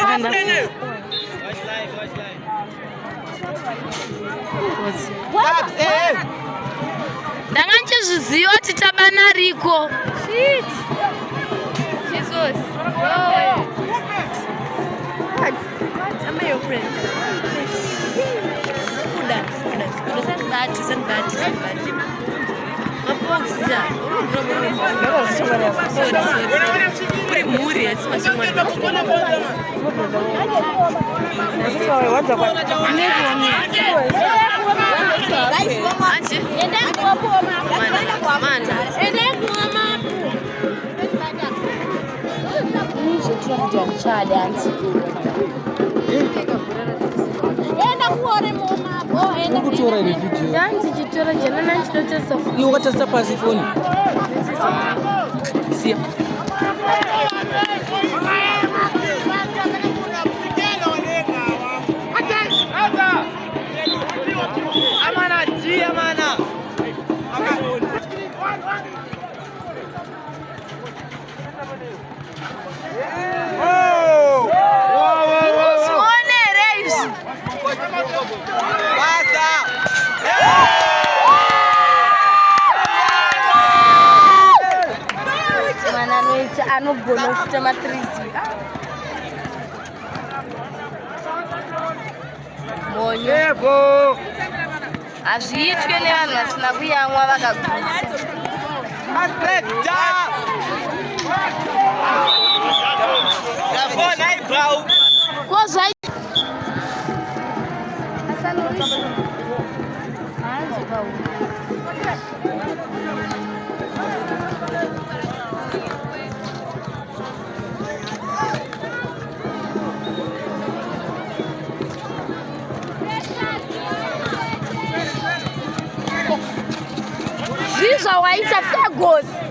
Wakanda. Ndanganje zviziva kuti tabana riko. Shit. Jesus. What? Am I your friend? Send that. Anogona kuita matrizi monyo hazviitwe nevanhu vasina kuyamwa vakagutsa Visual waita Fergus.